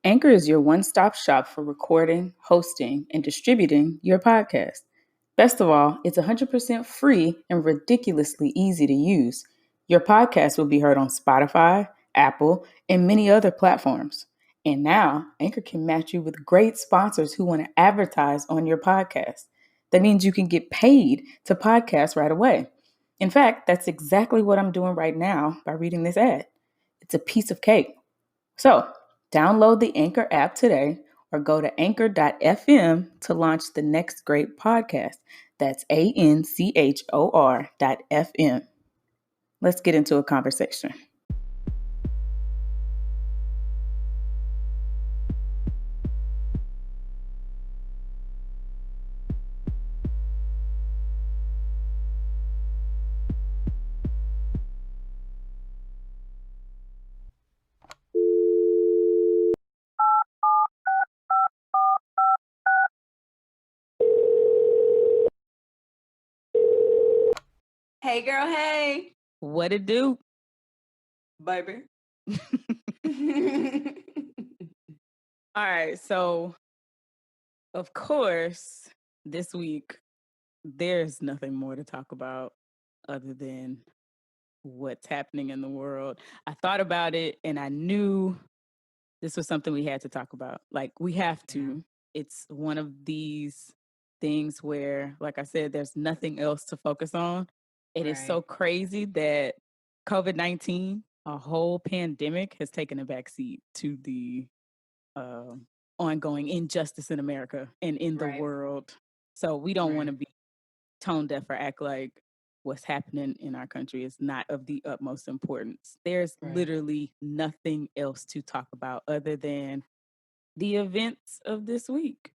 Anchor is your one-stop shop for recording, hosting, and distributing your podcast. Best of all, it's 100% free and ridiculously easy to use. Your podcast will be heard on Spotify, Apple, and many other platforms. And now, Anchor can match you with great sponsors who want to advertise on your podcast. That means you can get paid to podcast right away. In fact, that's exactly what I'm doing right now by reading this ad. It's a piece of cake. So, download the Anchor app today or go to anchor.fm to launch the next great podcast. That's ANCHOR.FM. Let's get into a conversation. Hey girl, hey. What it do? Baby. All right, so of course, this week, there's nothing more to talk about other than what's happening in the world. I thought about it and I knew this was something we had to talk about. Like, we have to. It's one of these things where, like I said, there's nothing else to focus on. It is so crazy that COVID-19, a whole pandemic, has taken a backseat to the ongoing injustice in America and in the world. So we don't want to be tone deaf or act like what's happening in our country is not of the utmost importance. There's literally nothing else to talk about other than the events of this week.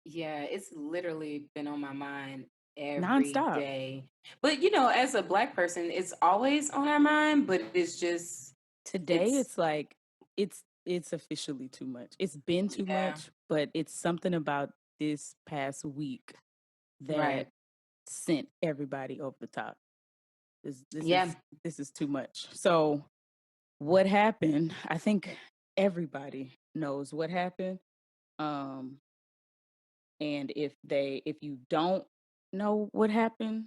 Yeah, it's literally been on my mind every Nonstop. day. But you know, as a Black person, it's always on our mind, but it's just today it's like it's officially too much. It's been too much, but it's something about this past week that sent everybody over the top. This is too much. So what happened? I think everybody knows what happened. And if you don't know what happened,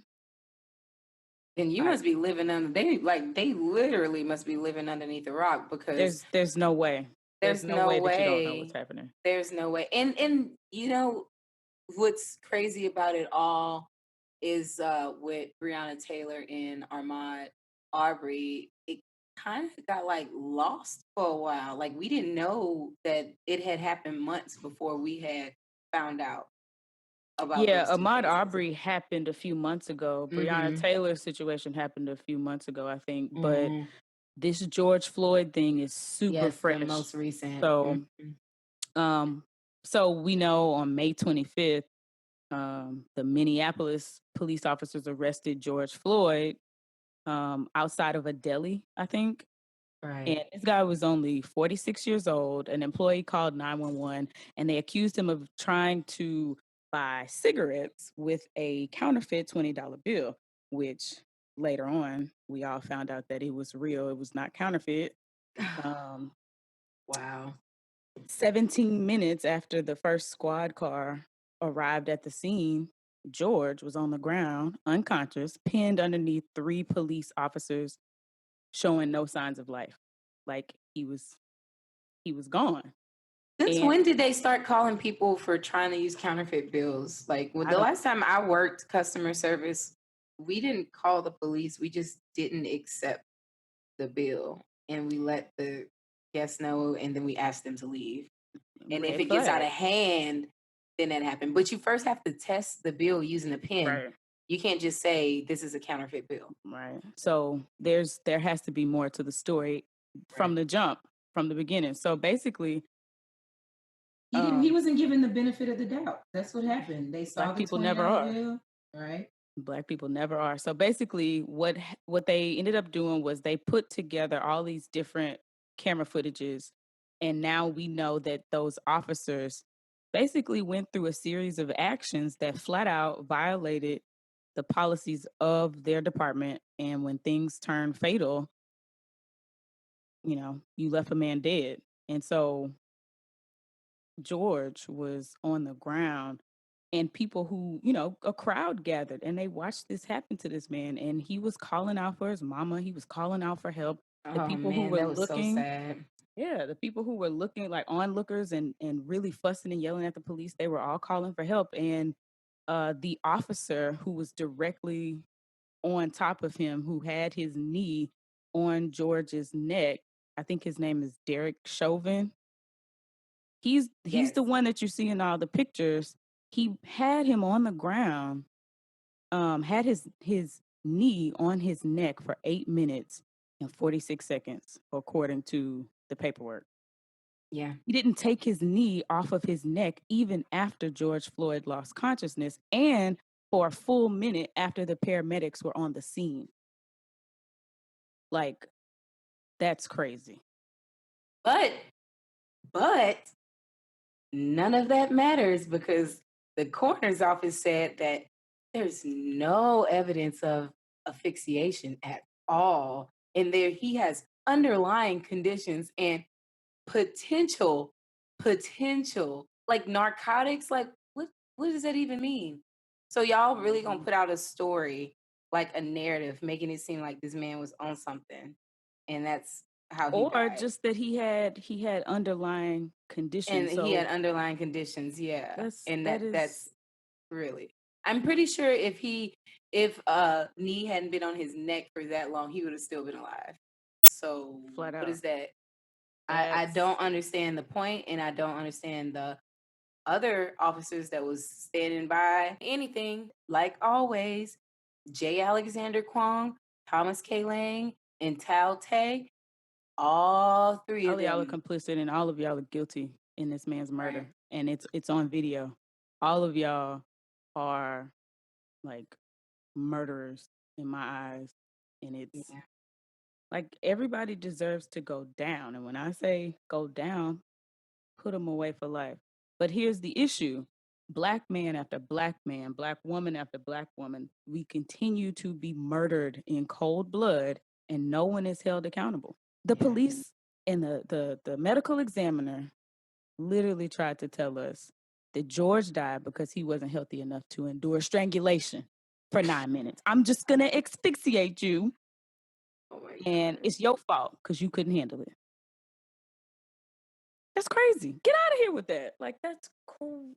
then you must be living under they literally must be living underneath a rock, because there's no way. There's no way that you don't know what's happening. There's no way. And you know what's crazy about it all is with Breonna Taylor and Ahmaud Arbery, it kind of got like lost for a while. Like, we didn't know that it had happened months before we had found out about Ahmaud Arbery happened a few months ago. Breonna Taylor's situation happened a few months ago, I think. But this George Floyd thing is super fresh. The most recent. So, so we know on May 25th, the Minneapolis police officers arrested George Floyd outside of a deli, I think. And this guy was only 46 years old. An employee called 911, and they accused him of trying to buy cigarettes with a counterfeit $20 bill, which later on we all found out that it was real. It was not counterfeit. Wow. 17 minutes after the first squad car arrived at the scene, George was on the ground, unconscious, pinned underneath 3 police officers, showing no signs of life. Like, he was gone. Since when did they start calling people for trying to use counterfeit bills? Like, the last time I worked customer service, we didn't call the police. We just didn't accept the bill, and we let the guests know, and then we asked them to leave. And if it gets out of hand, then that happened. But you first have to test the bill using a pen. Right. You can't just say this is a counterfeit bill. Right. So there has to be more to the story from the jump, from the beginning. So basically, he wasn't given the benefit of the doubt. That's what happened. They saw Black the people $20 never are. bill, right? Black people never are. So basically, what they ended up doing was they put together all these different camera footages, and now we know that those officers basically went through a series of actions that flat out violated the policies of their department. And when things turn fatal, you left a man dead. And so George was on the ground and people who, a crowd gathered and they watched this happen to this man, and he was calling out for his mama. He was calling out for help. The Oh people who man, were that was so looking, sad. yeah, the people who were looking like onlookers and really fussing and yelling at the police, they were all calling for help. And the officer who was directly on top of him, who had his knee on George's neck, I think his name is Derek Chauvin. He's Yes. the one that you see in all the pictures. He had him on the ground, had his knee on his neck for 8 minutes and 46 seconds, according to the paperwork. Yeah. He didn't take his knee off of his neck even after George Floyd lost consciousness, and for a full minute after the paramedics were on the scene. Like, that's crazy. But none of that matters because the coroner's office said that there's no evidence of asphyxiation at all. And there he has underlying conditions and potential, like narcotics. Like what does that even mean? So y'all really gonna put out a story, like a narrative, making it seem like this man was on something, and that's how he Or died. just that he had underlying conditions. And he had underlying conditions, yeah. That's really. I'm pretty sure if knee hadn't been on his neck for that long, he would have still been alive. So flat out. what is that? I don't understand the point, and I don't understand the other officers that was standing by. Anything, like always, J. Alexander Kwong, Thomas K. Lang, and Tao Tay, all three All of y'all are them. complicit, and all of y'all are guilty in this man's murder. Right. And it's on video. All of y'all are like murderers in my eyes. And it's like everybody deserves to go down. And when I say go down, put them away for life. But here's the issue. Black man after black man, black woman after black woman, we continue to be murdered in cold blood and no one is held accountable. The police and the medical examiner literally tried to tell us that George died because he wasn't healthy enough to endure strangulation for 9 minutes. I'm just going to asphyxiate you. Oh my And God. it's your fault because you couldn't handle it. That's crazy. Get out of here with that. Like, that's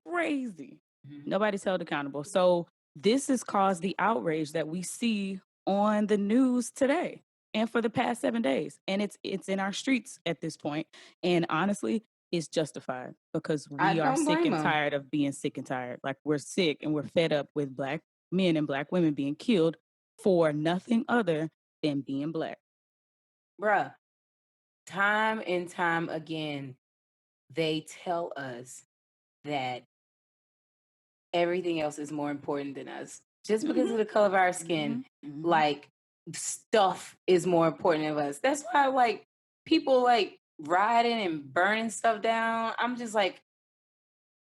crazy. Nobody's held accountable. So this has caused the outrage that we see on the news today and for the past 7 days. And it's in our streets at this point. And honestly, it's justified because we are sick and tired of being sick and tired. Like, we're sick and we're fed up with black men and black women being killed for nothing other than being black. Bruh, time and time again, they tell us that everything else is more important than us. Just because of the color of our skin, like stuff is more important than us. That's why like people like rioting and burning stuff down. I'm just like,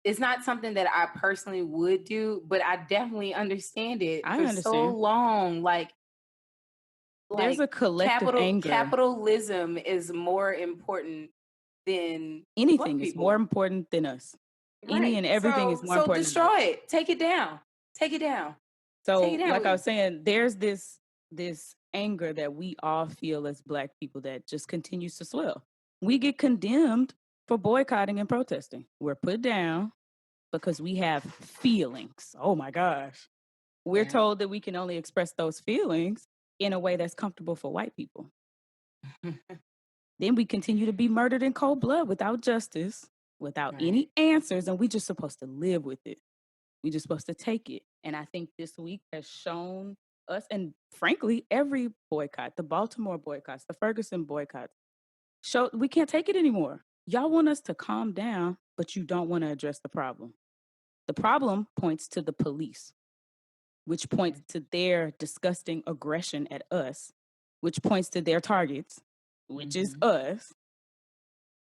it's not something that I personally would do, but I definitely understand it. I For so understand. long. Like There's a collective anger. Capitalism is more important than Anything black is people. more important than us. Any and everything is more So important than us. destroy it. Take it down. Take it down. So, Take it down. like I was saying, there's this anger that we all feel as black people that just continues to swell. We get condemned for boycotting and protesting. We're put down because we have feelings. Oh my gosh. We're told that we can only express those feelings in a way that's comfortable for white people. Then we continue to be murdered in cold blood without justice, without any answers, and we just supposed to live with it. We just supposed to take it. And I think this week has shown us, and frankly, every boycott, the Baltimore boycotts, the Ferguson boycotts, show we can't take it anymore. Y'all want us to calm down, but you don't want to address the problem. The problem points to the police, which points to their disgusting aggression at us, which points to their targets, which is us.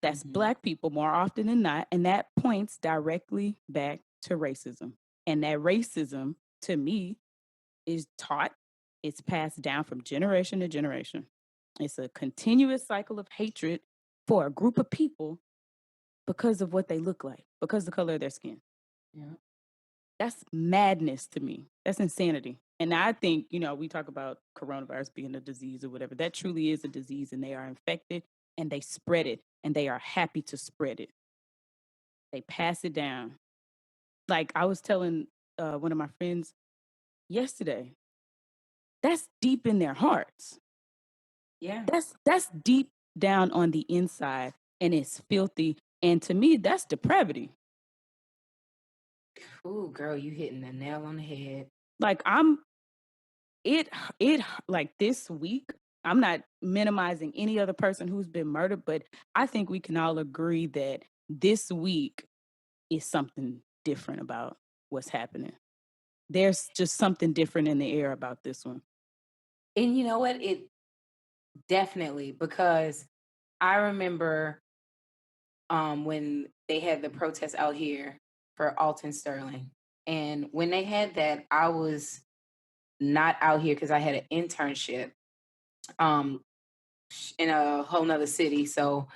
That's black people more often than not. And that points directly back to racism. And that racism, to me, is taught, it's passed down from generation to generation. It's a continuous cycle of hatred for a group of people because of what they look like, because of the color of their skin. Yeah. That's madness to me. That's insanity. And I think, we talk about coronavirus being a disease or whatever. That truly is a disease, and they are infected and they spread it, and they are happy to spread it. They pass it down. Like I was telling one of my friends yesterday, that's deep in their hearts. Yeah. That's deep down on the inside, and it's filthy. And to me, that's depravity. Ooh, girl, you hitting the nail on the head. Like it like this week, I'm not minimizing any other person who's been murdered, but I think we can all agree that this week is something different about what's happening. There's just something different in the air about this one. And you know what? It definitely, because I remember when they had the protest out here for Alton Sterling. And when they had that, I was not out here because I had an internship um in a whole nother city. So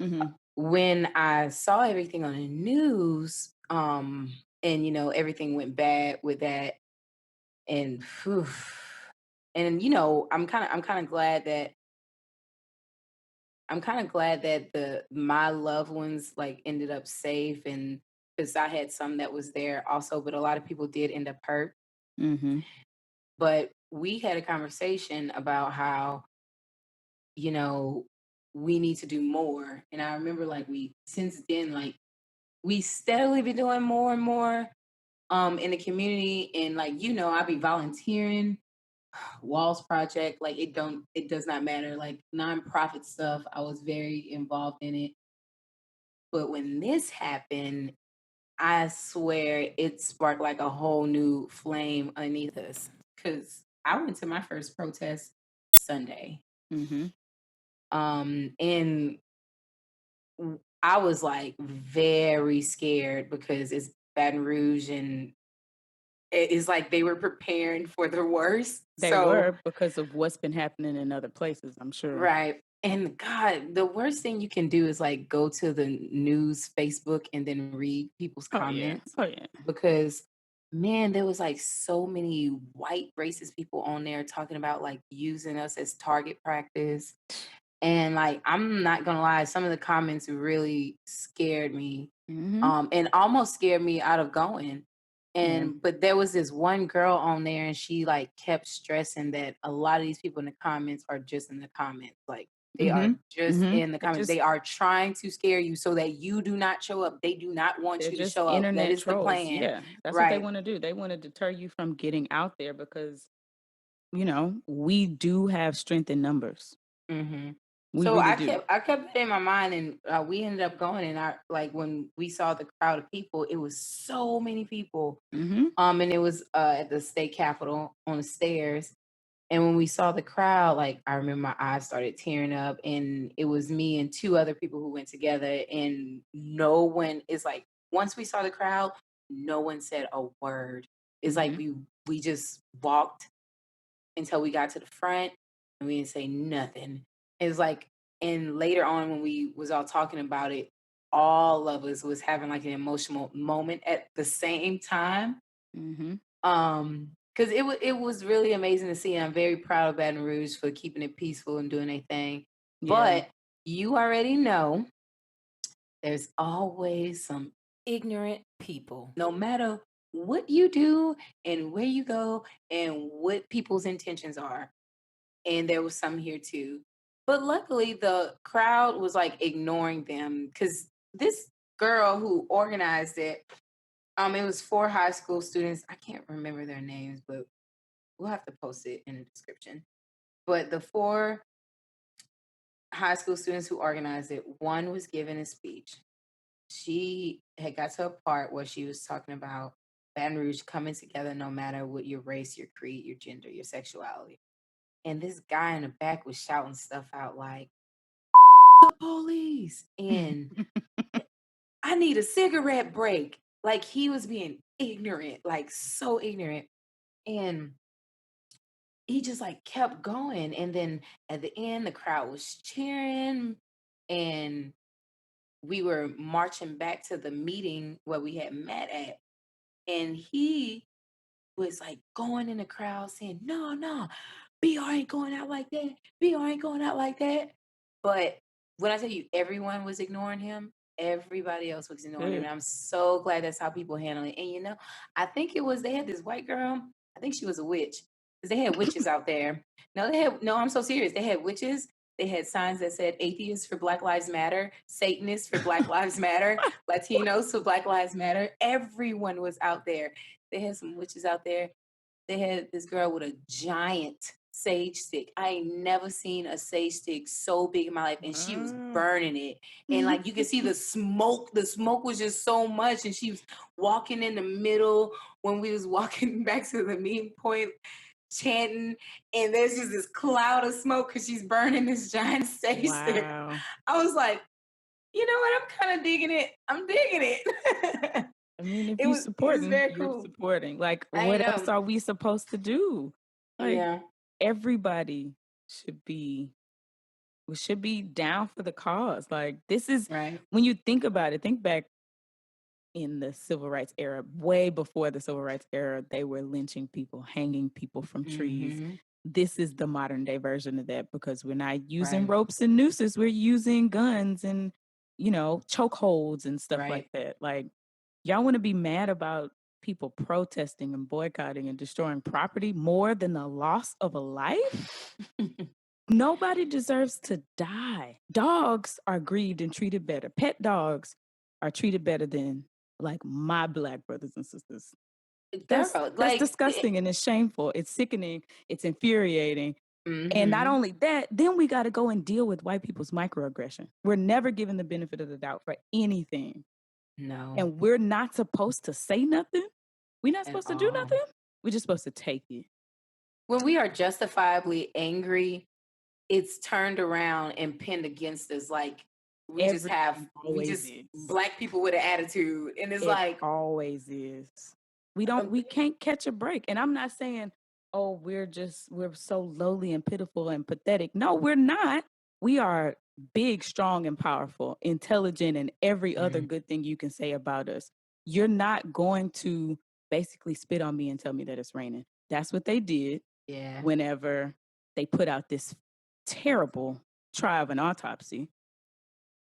Mm-hmm. when I saw everything on the news, and everything went bad with that, and phew, and I'm kind of glad that the my loved ones like ended up safe, and because I had some that was there also, but a lot of people did end up hurt. Mm-hmm. But we had a conversation about how, you know, we need to do more. And I remember like we since then, like we steadily been doing more and more in the community. And like, I'll be volunteering, Walls Project, like it does not matter. Like nonprofit stuff, I was very involved in it. But when this happened, I swear it sparked like a whole new flame underneath us. Cause I went to my first protest Sunday. Mm-hmm. And I was like very scared because it's Baton Rouge, and it's like they were preparing for the worst. They So, were, because of what's been happening in other places, I'm sure. right. And God, the worst thing you can do is like go to the news, Facebook, and then read people's Oh yeah. comments, Oh yeah. because man, there was like so many white racist people on there talking about like using us as target practice. And like, I'm not gonna lie, some of the comments really scared me, Mm-hmm. and almost scared me out of going. Yeah. But there was this one girl on there, and she like kept stressing that a lot of these people in the comments are just in the comments. Like they are Mm-hmm. just Mm-hmm. in the They comments. just They are trying to scare you so that you do not show up. They do not want They're you to just show up. That internet is the trolls. plan. Yeah, that's what they Right. want to do. They want to deter you from getting out there because, we do have strength in numbers. Hmm. We So really I do. kept it in my mind, and we ended up going, and I like when we saw the crowd of people, it was so many people. Mm-hmm. And it was at the state capitol on the stairs. And when we saw the crowd, like I remember my eyes started tearing up, and it was me and two other people who went together, and no one is like, once we saw the crowd, no one said a word. It's like Mm-hmm. we just walked until we got to the front, and we didn't say nothing. It's like, and later on when we was all talking about it, all of us was having like an emotional moment at the same time. Mm-hmm. Because it was really amazing to see. I'm very proud of Baton Rouge for keeping it peaceful and doing their thing. Yeah. But you already know there's always some ignorant people. No matter what you do and where you go and what people's intentions are. And there was some here too. But luckily the crowd was like ignoring them, because this girl who organized it, it was 4 high school students. I can't remember their names, but we'll have to post it in the description. But the 4 high school students who organized it, one was giving a speech. She had got to a part where she was talking about Baton Rouge coming together no matter what your race, your creed, your gender, your sexuality. And this guy in the back was shouting stuff out like, the police, and I need a cigarette break. Like he was being ignorant, like so ignorant. And he just like kept going. And then at the end, the crowd was cheering. And we were marching back to the meeting where we had met at, and he was like going in the crowd saying, "No, no, BR ain't going out like that. BR ain't going out like that." But when I tell you everyone was ignoring him, everybody else was ignoring him. Good. And I'm so glad that's how people handle it. And I think it was they had this white girl, I think she was a witch. Because they had witches out there. No, I'm so serious. They had witches. They had signs that said atheists for Black Lives Matter, Satanists for Black Lives Matter, Latinos for Black Lives Matter. Everyone was out there. They had some witches out there. They had this girl with a giant sage stick. I ain't never seen a sage stick so big in my life, and she was burning it. And like you can see the smoke. The smoke was just so much, and she was walking in the middle when we was walking back to the meeting point, chanting. And there's just this cloud of smoke because she's burning this giant sage stick. Wow. I was like, you know what? I'm kind of digging it. I'm digging it. I mean, if It you was supporting, very you're cool. supporting. Like, I what else know. are we supposed to do? Like, Yeah. everybody should be we should be down for the cause. Like, this is Right. when you think about it, think back in the civil rights era, way before the civil rights era, they were lynching people, hanging people from trees. Mhm. This is the modern day version of that because we're not using Right. ropes and nooses, we're using guns and, chokeholds and stuff like Right. that. Like, y'all want to be mad about people protesting and boycotting and destroying property more than the loss of a life? Nobody deserves to die. Dogs are grieved and treated better. Pet dogs are treated better than like my Black brothers and sisters. That's Girl, that's like disgusting and it's shameful. It's sickening. It's infuriating. And not Mhm. only that, then we got to go and deal with white people's microaggression. We're never given the benefit of the doubt for anything. No, And we're not supposed to say nothing. We're not at supposed to do all. nothing. We're just supposed to take it. When we are justifiably angry, it's turned around and pinned against us. Like we just Everything always is. Black people with an attitude, and it's It like always is. um, We can't catch a break. And I'm not saying, oh, we're so lowly and pitiful and pathetic. No, we're not. We are big, strong, and powerful, intelligent, and every other good thing you can say about us. You're not going to basically spit on me and tell me that it's raining. That's what they did yeah. whenever they put out this terrible trial of an autopsy.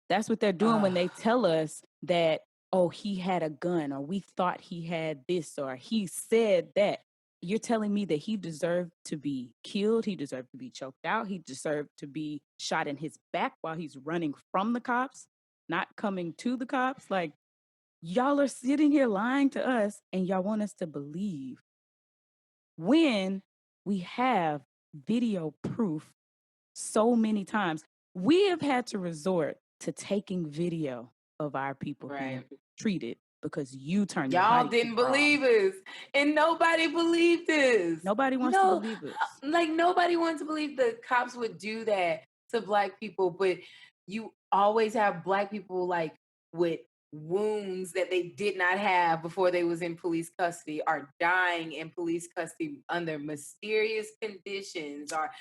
That's what they're doing when they tell us that, oh, he had a gun, or we thought he had this, or he said that. You're telling me that he deserved to be killed, he deserved to be choked out, he deserved to be shot in his back while he's running from the cops, not coming to the cops. Like, y'all are sitting here lying to us and y'all want us to believe when we have video proof so many times. We have had to resort to taking video of our people being Right. treated because you turned your Y'all body didn't camera off. believe us, and nobody believed us. Nobody wants to believe us. Like nobody wants to believe the cops would do that to Black people, but you always have Black people like with wounds that they did not have before they was in police custody, are dying in police custody under mysterious conditions, or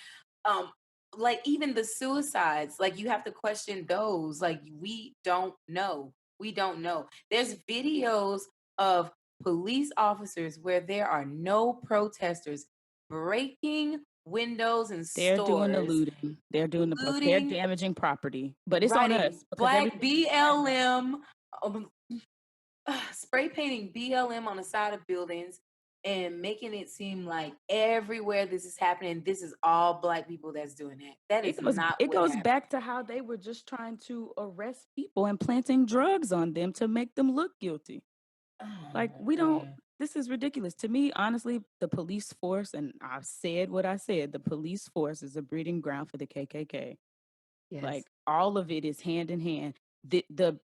like even the suicides, like you have to question those. Like we don't know. We don't know. There's videos of police officers where there are no protesters breaking windows and They're doing the stores, looting. They're doing they're looting, damaging property. But it's on writing us because black everything is on us. BLM, spray painting BLM on the side of buildings and making it seem like everywhere this is happening, this is all Black people that's doing that. That is not It what goes happened. back to how they were just trying to arrest people and planting drugs on them to make them look guilty. Like, we don't, this is ridiculous. To me, honestly, the police force, and I've said what I said, the police force is a breeding ground for the KKK. Yes. Like, all of it is hand in hand.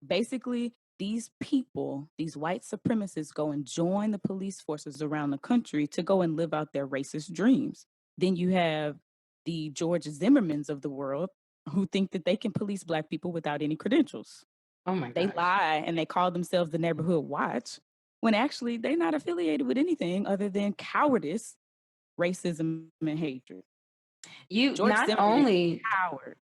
Basically, these people, these white supremacists, go and join the police forces around the country to go and live out their racist dreams. Then you have the George Zimmermans of the world who think that they can police Black people without any credentials. Oh my They gosh. lie and they call themselves the neighborhood watch when actually they're not affiliated with anything other than cowardice, racism, and hatred. You George not Zimmerman is only a coward.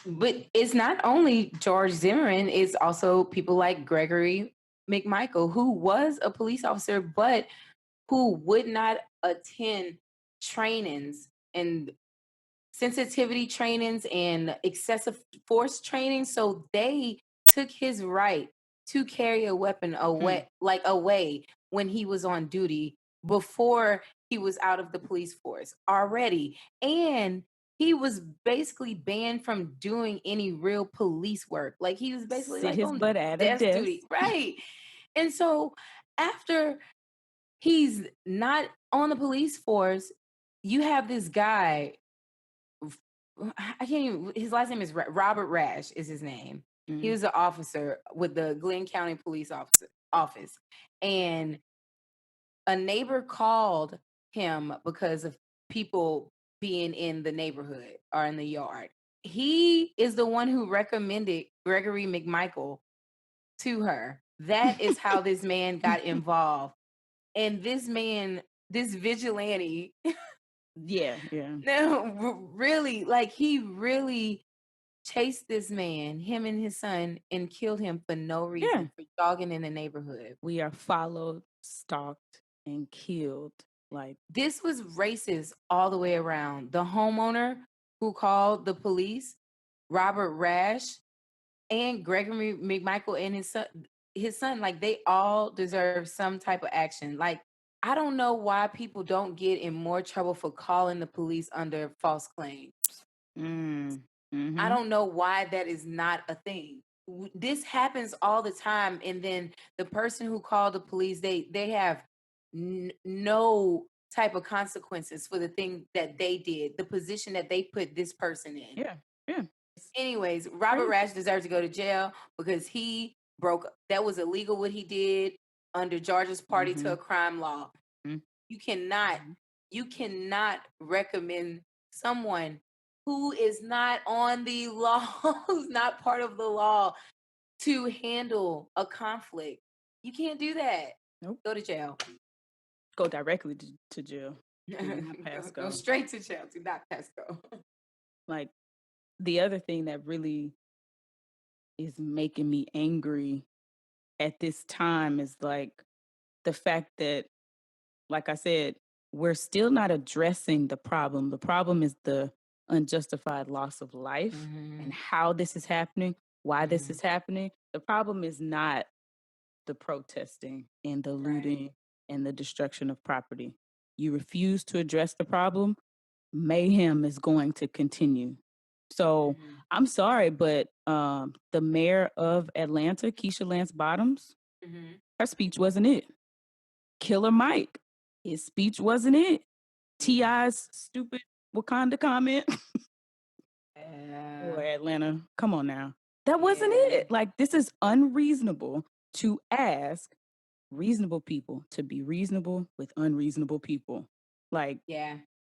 But it's not only George Zimmerman, it's also people like Gregory McMichael, who was a police officer, but who would not attend trainings and sensitivity trainings and excessive force training. So they took his right to carry a weapon away when he was on duty before he was out of the police force already. And he was basically banned from doing any real police work. Like he was basically Sit like his on butt at a desk desk. duty. Right. And so after he's not on the police force, you have this guy. I can't even. His last name is Robert Rash. Is his name? He was an officer with the Glenn County Police Office, and a neighbor called him because of people being in the neighborhood or in the yard. He is the one who recommended Gregory McMichael to her. That is how this man got involved. And this man, this vigilante, Yeah. no, really, like he really chased this man, him and his son, and killed him for no reason, for jogging in the neighborhood. We are followed, stalked, and killed. Like this was racist all the way around. The homeowner who called the police, Robert Rash, and Gregory McMichael and his son, like they all deserve some type of action. Like I don't know why people don't get in more trouble for calling the police under false claims. I don't know why that is not a thing. This happens all the time, and then the person who called the police, they have no type of consequences for the thing that they did, the position that they put this person in. Yeah. Anyways, Robert Rash deserves to go to jail because he that was illegal what he did under Georgia's party to a crime law. You cannot recommend someone who is not on the law, who's not part of the law, to handle a conflict. You can't do that. Nope. Go to jail. Go directly to jail. Go straight to jail. Do not pass go. Like the other thing that really is making me angry at this time is like the fact that, like I said, we're still not addressing the problem. The problem is the unjustified loss of life and how this is happening, why this is happening. The problem is not the protesting and the looting and the destruction of property. You refuse to address the problem, mayhem is going to continue. So I'm sorry, but the mayor of Atlanta, Keisha Lance Bottoms, her speech wasn't it. Killer Mike, his speech wasn't it. T.I.'s stupid Wakanda comment. Or Atlanta, come on now. That wasn't it. Like, this is unreasonable to ask reasonable people to be reasonable with unreasonable people. Like,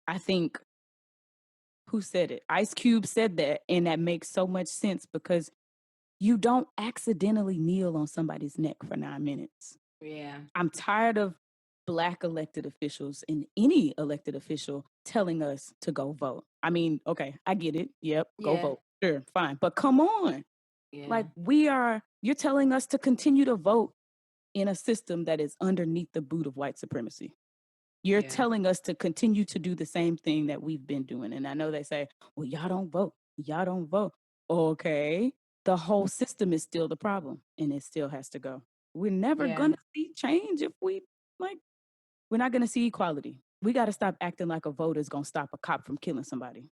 I think, who said it? Ice Cube said that, and that makes so much sense because you don't accidentally kneel on somebody's neck for 9 minutes. Yeah. I'm tired of Black elected officials and any elected official telling us to go vote. I mean, okay, I get it. Yep, go vote. Sure, fine. But come on. Like you're telling us to continue to vote in a system that is underneath the boot of white supremacy. You're telling us to continue to do the same thing that we've been doing. And I know they say, well, y'all don't vote. Y'all don't vote. Okay. The whole system is still the problem and it still has to go. We're never going to see change if we're not going to see equality. We got to stop acting like a vote is going to stop a cop from killing somebody.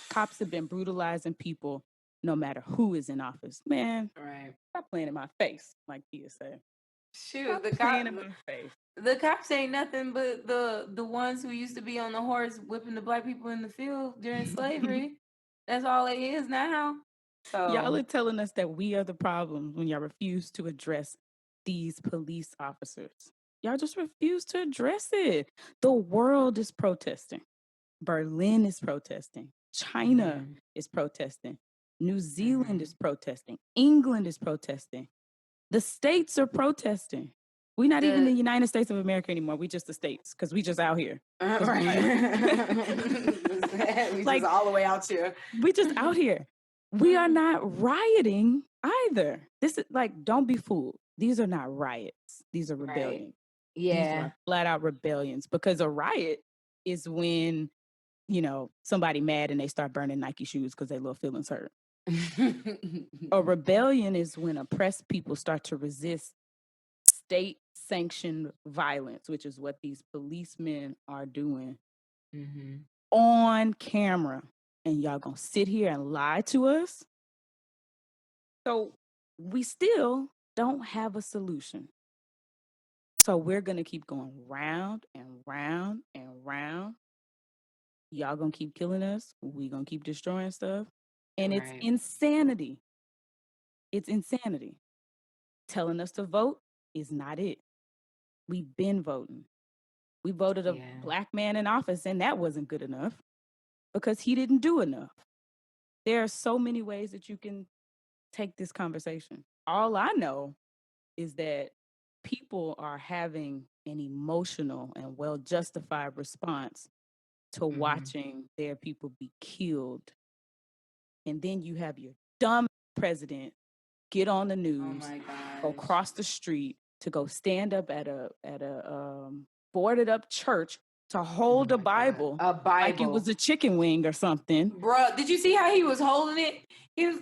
Cops have been brutalizing people no matter who is in office. Man, stop playing in my face, like Kia said. Shoot, the cops ain't nothing but the ones who used to be on the horse whipping the Black people in the field during slavery. That's all it is now. So y'all are telling us that we are the problem when y'all refuse to address these police officers. Y'all just refuse to address it. The world is protesting. Berlin is protesting. China is protesting. New Zealand is protesting. England is protesting. The states are protesting. We're not even the United States of America anymore. We just the states because we just out here. We just all the way out here. We just out here. We are not rioting either. This is like, don't be fooled. These are not riots. These are rebellions. Right. These are flat out rebellions, because a riot is when, somebody mad and they start burning Nike shoes because their little feelings hurt. A rebellion is when oppressed people start to resist state sanctioned violence, which is what these policemen are doing on camera. And y'all gonna sit here and lie to us? So we still don't have a solution. So we're gonna keep going round and round and round. Y'all gonna keep killing us. We gonna keep destroying stuff. And it's insanity. It's insanity. Telling us to vote is not it. We've been voting. We voted a black man in office, and that wasn't good enough because he didn't do enough. There are so many ways that you can take this conversation. All I know is that people are having an emotional and well-justified response to watching their people be killed. And then you have your dumb president get on the news, go cross the street to go stand up at a boarded up church to hold a Bible like it was a chicken wing or something. Bruh, did you see how he was holding it? He was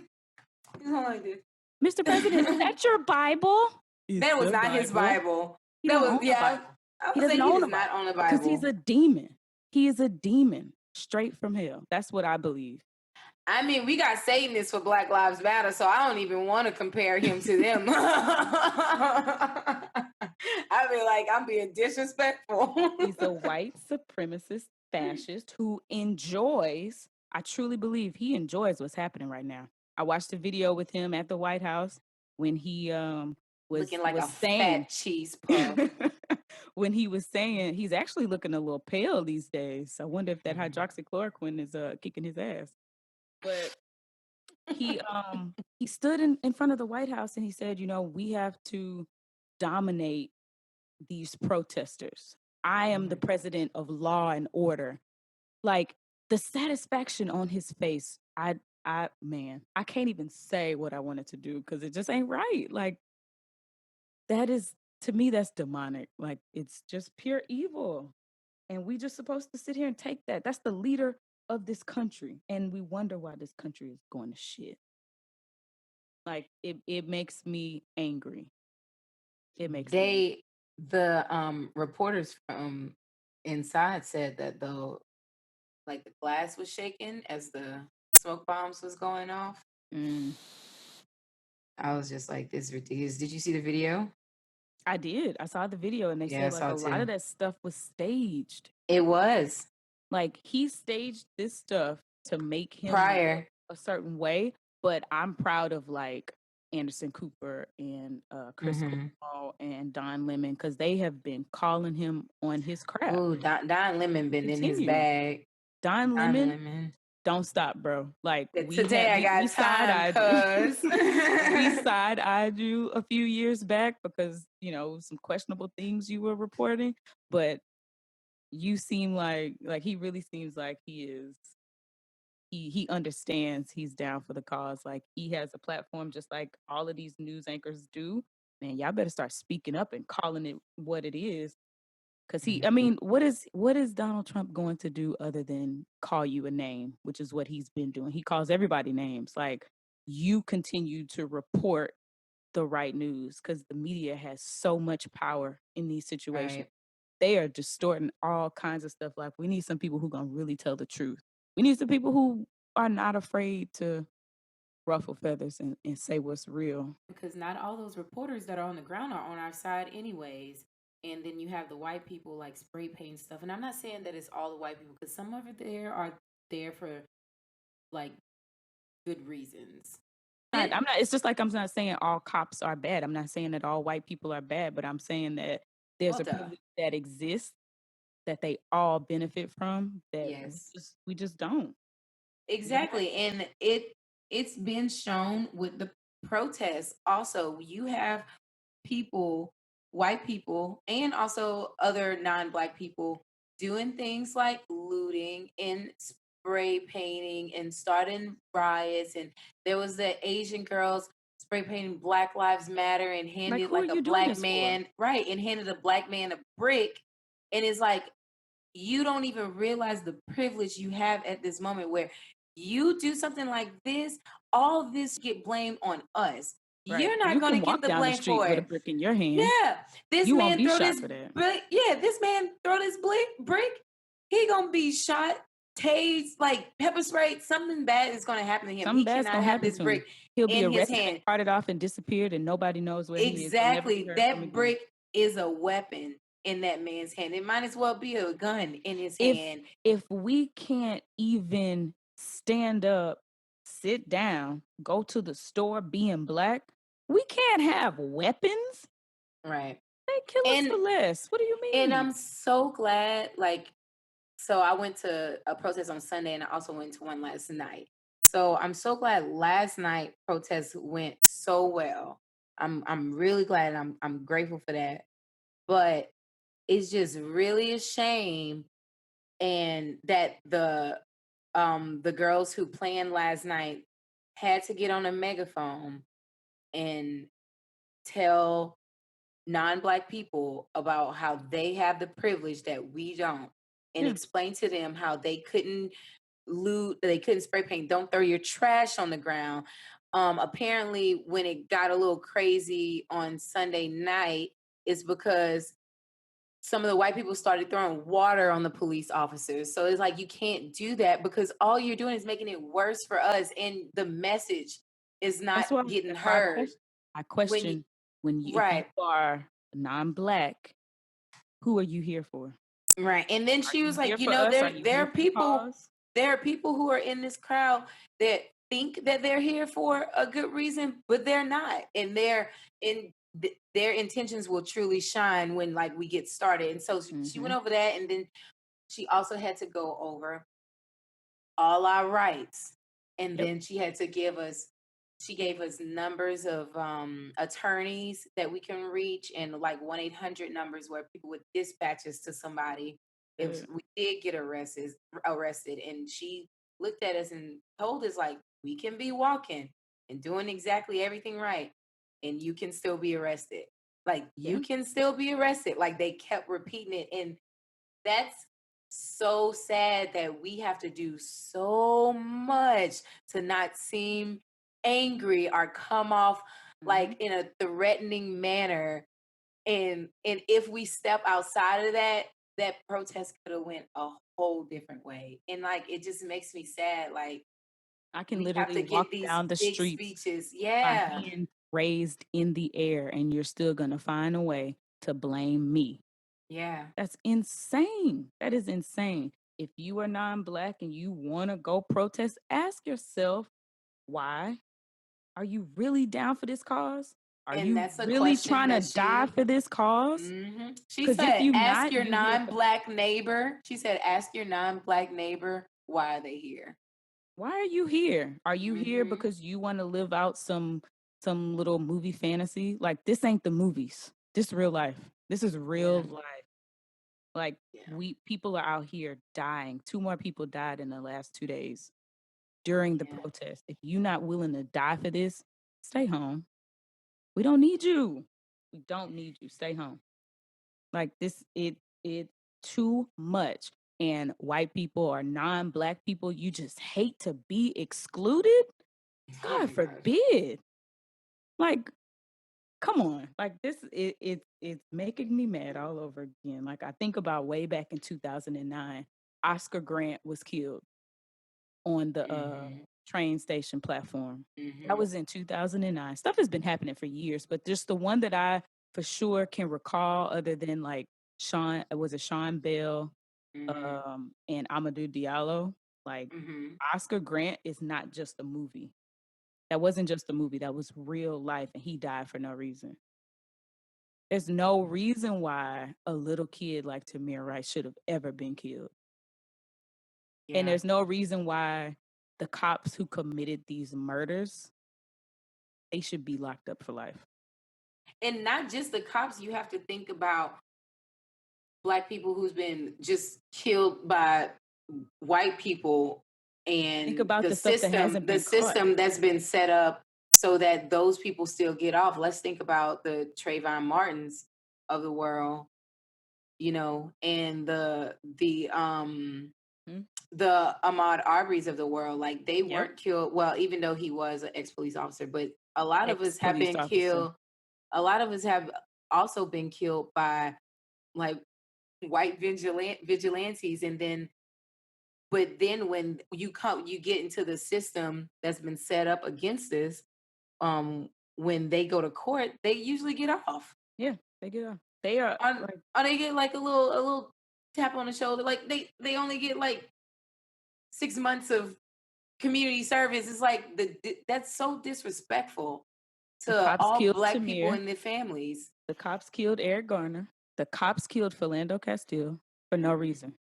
holding like this. Mr. President, is that your Bible? That was not his Bible. That was, he doesn't own a Bible because he's a demon. He is a demon straight from hell. That's what I believe. I mean, we got Satanists for Black Lives Matter, so I don't even want to compare him to them. I feel like I'm being disrespectful. He's a white supremacist fascist who enjoys, I truly believe he enjoys what's happening right now. I watched a video with him at the White House when he was looking like was a saying, fat cheese puff. when he was saying he's actually looking a little pale these days. I wonder if that hydroxychloroquine is kicking his ass. But he stood in front of the White House and he said, we have to dominate these protesters. I am the president of law and order. Like, the satisfaction on his face, I can't even say what I wanted to do because it just ain't right. Like, that is, to me, that's demonic. Like, it's just pure evil. And we just supposed to sit here and take that. That's the leader of this country. And we wonder why this country is going to shit. Like, it makes me angry. It makes the reporters from inside said that the glass was shaking as the smoke bombs was going off. I was just like, this is ridiculous. Did you see the video? I did. I saw the video and they said like a lot of that stuff was staged. It was. Like, he staged this stuff to make him prior a certain way, but I'm proud of like Anderson Cooper and Chris Cuomo and Don Lemon because they have been calling him on his crap. Oh, Don Lemon been in his bag. Don Lemon, don't stop, bro. Like, today I got time, we side-eyed you a few years back because some questionable things you were reporting, but you seem like he really seems like he understands, he's down for the cause. Like, he has a platform just like all of these news anchors do. Man, y'all better start speaking up and calling it what it is. Because what is Donald Trump going to do other than call you a name, which is what he's been doing. He calls everybody names. Like, you continue to report the right news because the media has so much power in these situations. Right. They are distorting all kinds of stuff. Like, we need some people who are going to really tell the truth. We need some people who are not afraid to ruffle feathers and say what's real. Because not all those reporters that are on the ground are on our side anyways. And then you have the white people like spray paint stuff. And I'm not saying that it's all the white people because some of it there are there for like good reasons. I'm not, it's just like I'm not saying all cops are bad. I'm not saying that all white people are bad, but I'm saying that there's a privilege that exists that they all benefit from that we just don't. Exactly. And it's been shown with the protests. Also, you have people, white people, and also other non-black people doing things like looting and spray painting and starting riots, and there was the Asian girls spray painting Black Lives Matter and Like, handed who are like a you doing black this for? man, right, and handed a black man a brick, and it's like you don't even realize the privilege you have at this moment where you do something like this, all this get blamed on us. Right. You're not You going can to get walk the down the blame street for with a it. brick in your hand. Yeah, this You won't man be throw shot this for that. brick. Yeah, this man throw this brick. He gonna be shot, tased, like pepper sprayed. Something bad is gonna happen to him. Something He bad's cannot gonna have happen this to him. brick He'll be in his arrested and hand. carted off and disappeared, and nobody knows where he is. He'll never be Exactly. heard from That again. brick is a weapon in that man's hand. It might as well be a gun in his If hand. if we can't even stand up, sit down, go to the store being black, we can't have weapons. Right. They kill us for And less. What do you and mean? I'm so glad, like, so I went to a protest on Sunday and I also went to one last night. So I'm so glad last night protest went so well. I'm really glad. I'm grateful for that. But it's just really a shame and that the girls who planned last night had to get on a megaphone and tell non-black people about how they have the privilege that we don't, and Yeah. explain to them how they couldn't loot, they couldn't spray paint, don't throw your trash on the ground. Apparently when it got a little crazy on Sunday night, it's because some of the white people started throwing water on the police officers. So it's like you can't do that because all you're doing is making it worse for us, and the message is not getting That's why heard. I When you question when you if you Right. are non-black, who are you here for? Right. And then Are she you was here like, for us? Are you there here are for the people, cause? who are in this crowd that think that they're here for a good reason, but they're not. And their intentions will truly shine when like we get started. And so she Mm-hmm. went over that, and then she also had to go over all our rights. And Yep. then she gave us numbers of attorneys that we can reach, and like 1-800 numbers where people would dispatch us to somebody if Good. we did get arrested. And she looked at us and told us like we can be walking and doing exactly everything right, and you can still be arrested. Like you Yeah. can still be arrested. Like they kept repeating it, and that's so sad that we have to do so much to not seem angry or come off Mm-hmm. like in a threatening manner. And if we step outside of that, that protest could have went a whole different way. And like it just makes me sad. Like I can we have literally to walk get these down the big streets, speeches. my Yeah. hand raised in the air, and you're still gonna find a way to blame me. Yeah. That's insane. That is insane. If you are non-black and you want to go protest, ask yourself, why? Are you really down for this cause? Are And you that's a really question trying to that die for this cause? she Because if said, you ask not, your you here for non-black neighbor. She said, ask your non-black neighbor why are they here. why are you here? Are you here Hmm. because you want to live out some little movie fantasy? Like this ain't the movies. This real life. This is real Yeah, life. Like yeah, we people are out here dying. Two more people died in the last 2 days during the yeah, protest. If you're not willing to die for this, stay home. We don't need you. We don't need you. Stay home. Like this, it too much. And white people or non-black people, you just hate to be excluded. oh God my gosh. forbid. Like, come on. Like this, it's making me mad all over again. Like I think about way back in 2009, Oscar Grant was killed on the Hmm. train station platform. That Hmm. was in 2009. Stuff has been happening for years, but just the one that I for sure can recall, other than like Sean Bell Hmm. and Amadou Diallo. Like Hmm. Oscar Grant is not just a movie. That wasn't just a movie. That was real life, and he died for no reason. There's no reason why a little kid like Tamir Rice should have ever been killed. And Yeah. there's no reason why the cops who committed these murders, they should be locked up for life. And not just the cops, you have to think about black people who's been just killed by white people Think and about the stuff that hasn't the been caught. system that's been set up so that those people still get off. Let's think about the Trayvon Martins of the world, and Mhm. the Ahmaud Arbery's of the world. Like, they Yep. weren't killed. Well, even though he was an ex-police officer, but a lot of us have Ex-police been officer. killed. A lot of us have also been killed by, like, white vigilantes, and then but then when you get into the system that's been set up against this, when they go to court, they usually get off. Yeah, they get off. They are On like or they get like a little tap on the shoulder. Like, they only get like 6 months of community service. It's like that's so disrespectful the to cops all killed black people Tamir. and their families. The cops killed Eric Garner. The cops killed Philando Castile for no Mhm. reason.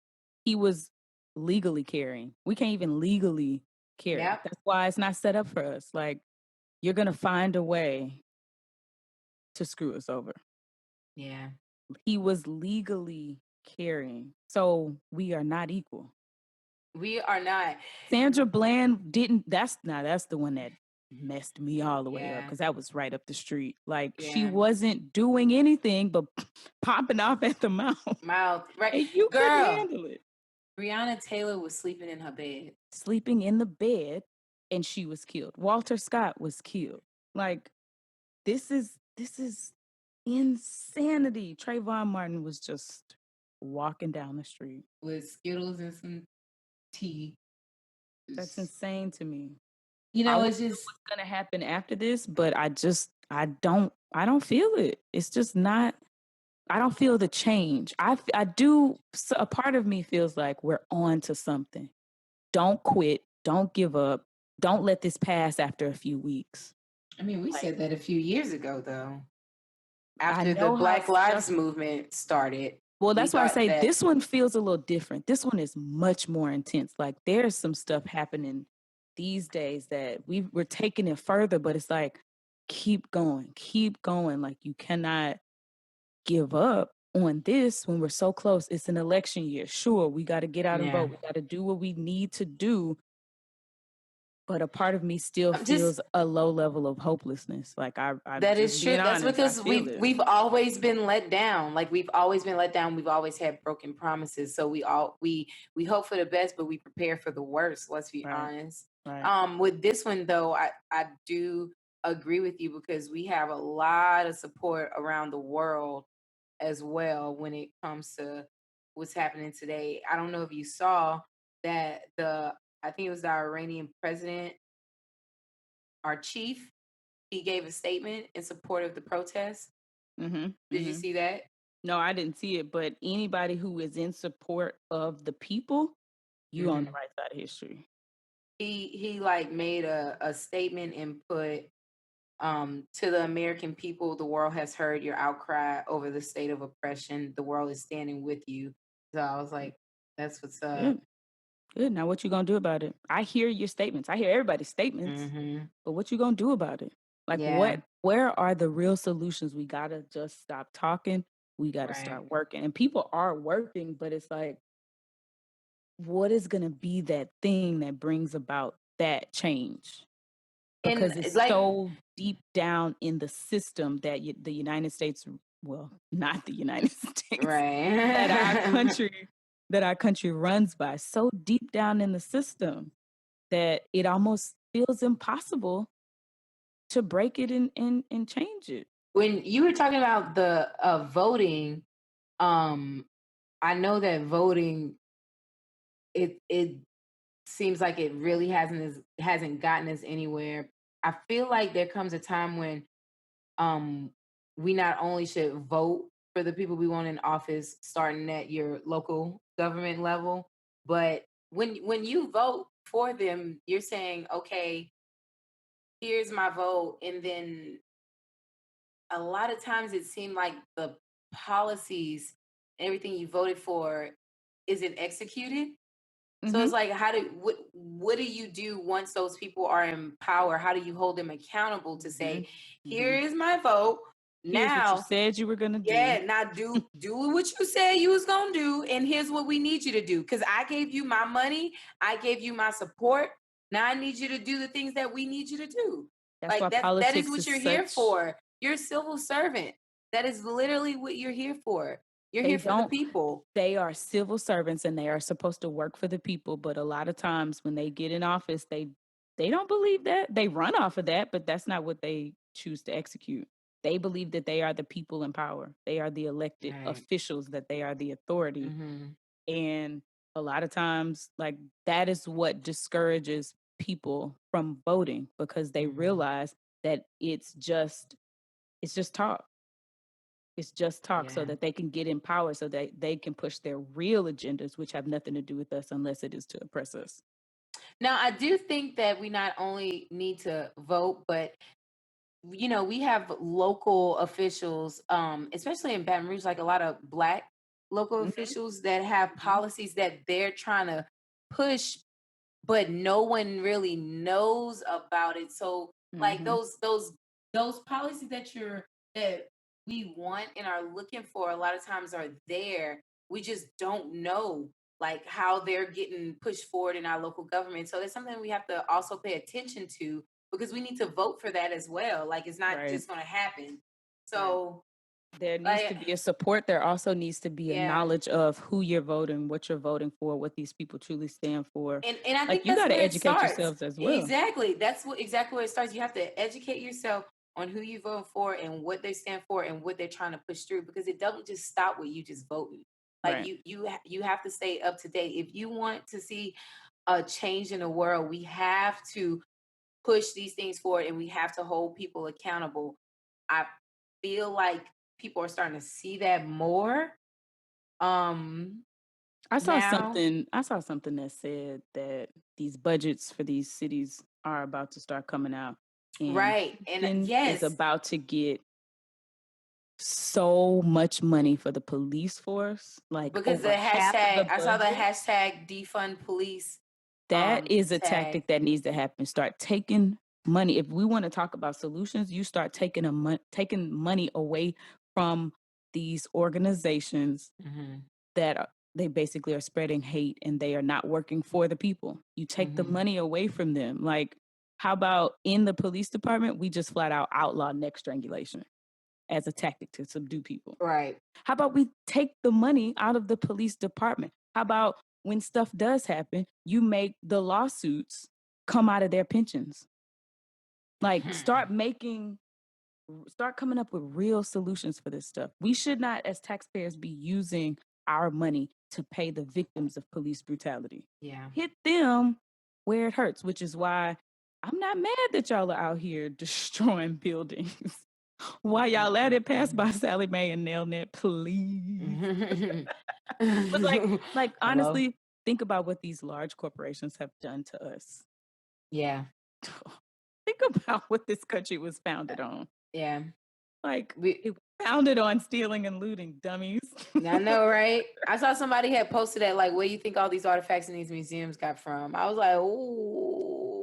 He was legally carrying. We can't even legally carry. Yep. That's why it's not set up for us. Like, you're gonna find a way to screw us over. Yeah. He was legally carrying. So we are not equal. We are not. Sandra Bland didn't that's the one that messed me all the way up Yeah. because that was right up the street. Like, she Yeah. wasn't doing anything but popping off at the mouth. Mouth. Right. And you couldn't Girl, handle it. Breonna Taylor was sleeping in her bed. Sleeping in the bed, and she was killed. Walter Scott was killed. Like, this is insanity. Trayvon Martin was just walking down the street. With Skittles and some tea. That's insane to me. You I know, want it's to know just what's gonna happen after this, but I don't feel it. It's just not. I don't feel the change. I do. So a part of me feels like we're on to something. Don't quit. Don't give up. Don't let this pass after a few weeks. I mean, we Like, said that a few years ago, though. I After the know how Black Lives stuff. movement started, Well, we that's why I thought say that. this one feels a little different. This one is much more intense. Like, there's some stuff happening these days that we're taking it further, but it's like, keep going, keep going. Like, you cannot give up on this when we're so close. It's an election year. Sure, we got to get out and Yeah. vote. We got to do what we need to do. But a part of me still I'm just feels a low level of hopelessness. Like, I'm That just is true. being That's honest. I because feel it. we've always been let down. Like, we've always been let down. We've always had broken promises. So we hope for the best, but we prepare for the worst. Let's be Right. honest. Right. With this one though, I do agree with you because we have a lot of support around the world as well when it comes to what's happening today. I don't know if you saw that I think it was the Iranian president, our chief, he gave a statement in support of the protest. Mm-hmm. Did you Mm-hmm. see that? No, I didn't see it, but anybody who is in support of the people, you on the Mhm. right side of history. He like made a statement and put, to the American people, the world has heard your outcry over the state of oppression. The world is standing with you. So I was like, that's what's up. Good. Good. Now what you gonna do about it? I hear your statements. I hear everybody's statements, Hmm. but what you gonna do about it? Like, Yeah, where are the real solutions? We gotta just stop talking. We gotta right. start working. And people are working, but it's like, what is gonna be that thing that brings about that change? And Because it's like, so deep down in the system that the United States, well, not the United States, that our right. country that our country runs by, so deep down in the system that it almost feels impossible to break it and change it. When you were talking about the voting, um, I know that voting, it seems like it really hasn't gotten us anywhere. I feel like there comes a time when, um we not only should vote for the people we want in office, starting at your local government level, but when you vote for them, you're saying, okay, here's my vote. And then a lot of times it seemed like the policies, everything you voted for, isn't executed. So Mm-hmm. it's like, what do you do once those people are in power? How do you hold them accountable to Mm-hmm. say, here Mm-hmm. is my vote. Here's what you Now, said you were gonna do. yeah, now do what you said you was gonna do, and here's what we need you to do. Because I gave you my money, I gave you my support. Now I need you to do the things that we need you to do. That's why Like that is politics what is you're here such. for. You're a civil servant. That is literally what you're here for. You're They here for the don't. people. They are civil servants and they are supposed to work for the people. But a lot of times when they get in office, they don't believe that. They run off of that, but that's not what they choose to execute. They believe that they are the people in power. They are the elected Right. officials, that they are the authority. Mm-hmm. And a lot of times, like, that is what discourages people from voting because they realize that it's just talk. It's just talk so Yeah. that they can get in power so that they can push their real agendas, which have nothing to do with us unless it is to oppress us. Now, I do think that we not only need to vote, but we have local officials, especially in Baton Rouge, like a lot of Black local Mhm, officials that have mhm. policies that they're trying to push, but no one really knows about it. So, like Mhm. those policies that we want and are looking for, a lot of times are there. We just don't know like how they're getting pushed forward in our local government. So that's something we have to also pay attention to because we need to vote for that as well. Like it's not Right, just going to happen. right. So, There needs like, to be a support. There also needs to be a yeah. knowledge of who you're voting, what you're voting for, what these people truly stand for. And I Like, think you that's gotta where it educate starts. yourselves as well. Exactly. That's what exactly where it starts. You have to educate yourself on who you vote for and what they stand for and what they're trying to push through because it doesn't just stop with you just voting. Like Right. you have to stay up to date. If you want to see a change in the world, we have to push these things forward and we have to hold people accountable. I feel like people are starting to see that more um now. I saw something that said that these budgets for these cities are about to start coming out, and Right. And Houston is yes, about to get so much money for the police force, like because the over half of the hashtag, I saw the budget. hashtag defund police That is a tag. tactic that needs to happen. Start taking money. If we want to talk about solutions, you start taking money away from these organizations Hmm. that they basically are spreading hate and they are not working for the people. You take the Hmm. money away from them. Like, how about in the police department, we just flat out outlaw neck strangulation as a tactic to subdue people? Right. How about we take the money out of the police department? How about when stuff does happen, you make the lawsuits come out of their pensions? Like, start coming up with real solutions for this stuff. We should not, as taxpayers, be using our money to pay the victims of police brutality. Yeah. Hit them where it hurts, which is why I'm not mad that y'all are out here destroying buildings. Why y'all let it pass by Sally Mae and Nailnet, please? But like Hello. honestly, think about what these large corporations have done to us. Yeah. Think about what this country was founded on. Yeah. Like, We it was founded on stealing and looting, dummies. I know, right? I saw somebody had posted that like, where you think all these artifacts in these museums got from? I was like,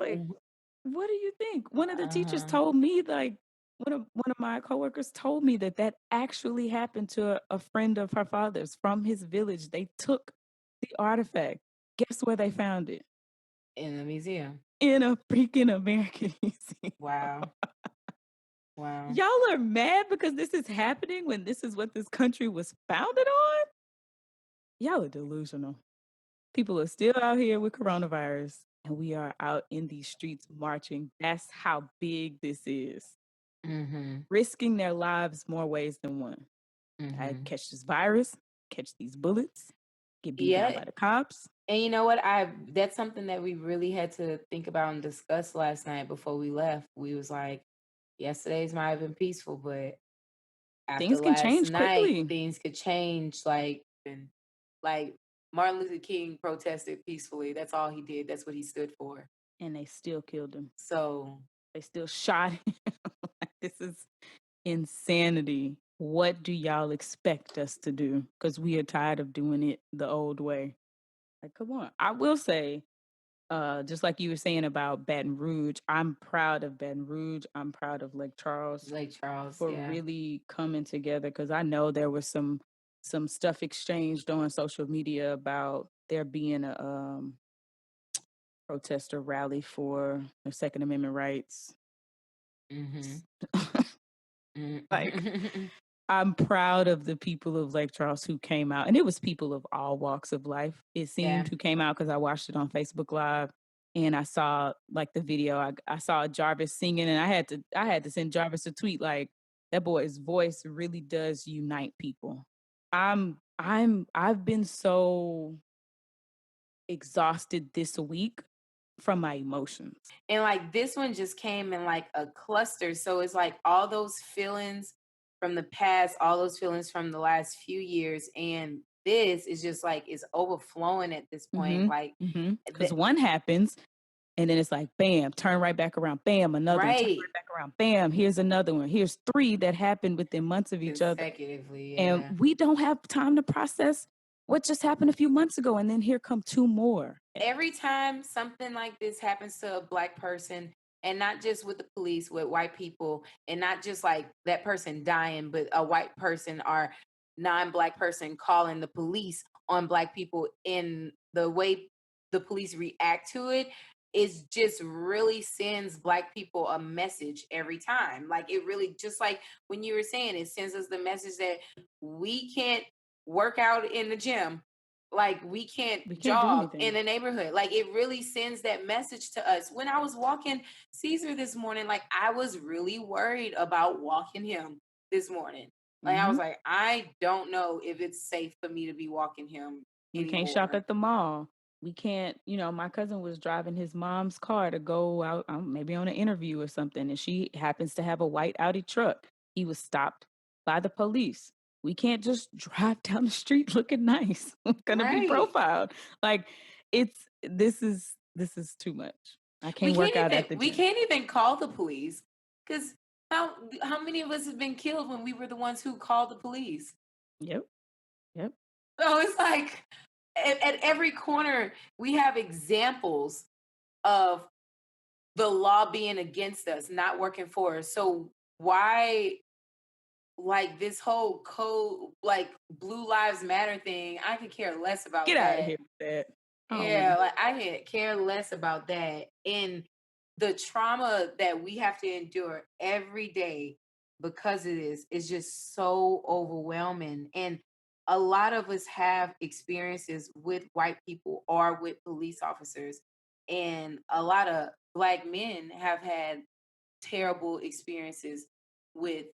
Like, oh, what do you think? One of the teachers uh-huh. told me, like, one of my coworkers told me that actually happened to a friend of her father's from his village. They took the artifact. Guess where they found it? In the museum. In a freaking American museum. Wow. Wow. Y'all are mad because this is happening when this is what this country was founded on? Y'all are delusional. People are still out here with coronavirus, and we are out in these streets marching. That's how big this is. Mm-hmm. Risking their lives more ways than one. I Mm-hmm. catch this virus, catch these bullets, get beat down Yeah. by the cops. And you know what? That's something that we really had to think about and discuss last night before we left. We was like, yesterday's might have been peaceful, but after Things can last change night, quickly, things could change. Like Martin Luther King protested peacefully. That's all he did. That's what he stood for. and they still killed him. So They still shot him. Like, this is insanity. What do y'all expect us to do? Because we are tired of doing it the old way. Like, come on. I will say, just like you were saying about Baton Rouge, I'm proud of Baton Rouge. I'm proud of Lake Charles Lake Charles, for yeah. really coming together, because I know there was some stuff exchanged on social media about there being a protester rally for the Second Amendment rights. Mm-hmm. Like, Mm-hmm. I'm proud of the people of Lake Charles who came out, and it was people of all walks of life. It Yeah. seemed, who came out, because I watched it on Facebook Live, and I saw like the video. I saw Jarvis singing, and I had to send Jarvis a tweet like, that boy's voice really does unite people. I've been so exhausted this week from my emotions. And like this one just came in like a cluster. So it's like all those feelings from the past, all those feelings from the last few years. And this is just like it's overflowing at this point. Like Because one happens, and then it's like, bam, turn right back around. Bam, another one, turn right right back around. Bam, here's another one. Here's three that happened within months of each other. consecutively, And yeah. we don't have time to process what just happened a few months ago. And then here come two more. Every time something like this happens to a Black person, and not just with the police, with white people, and not just like that person dying, but a white person or non-Black person calling the police on Black people, in the way the police react to it is just really sends Black people a message every time. Like it really, just like when you were saying, it sends us the message that we can't work out in the gym, like we can't do jog anything. in the neighborhood. Like it really sends that message to us. When I was walking Caesar this morning, like I was really worried about walking him this morning. Like I was like, I don't know if it's safe for me to be walking him We anymore. can't shop at the mall. We can't, my cousin was driving his mom's car to go out, maybe on an interview or something, and she happens to have a white Audi truck. He was stopped by the police. We can't just drive down the street looking nice. We're gonna be profiled. Like, this is too much. I can't work out at the gym. We can't even call the police, because how many of us have been killed when we were the ones who called the police? Yep. So it's like at every corner we have examples of the law being against us, not working for us. So why, like this whole code, like Blue Lives Matter thing, I could care less about Get that. out of here with that. Yeah, like I could care less about that. And the trauma that we have to endure every day because of this is just so overwhelming. And a lot of us have experiences with white people or with police officers. And a lot of Black men have had terrible experiences with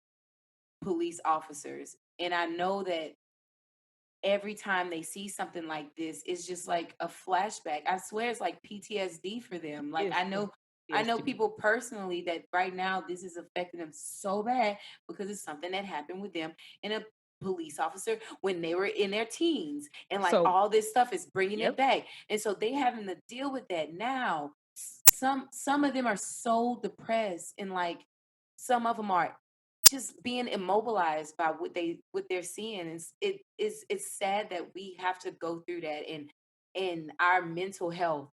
police officers. And I know that every time they see something like this, it's just like a flashback. I swear it's like PTSD for them. Like I know people personally that right now this is affecting them so bad because it's something that happened with them and a police officer when they were in their teens, and like all this stuff is bringing it back, and so they having to deal with that now. Some of them are so depressed, and like some of them are just being immobilized by what they're seeing. And it's sad that we have to go through that, and our mental health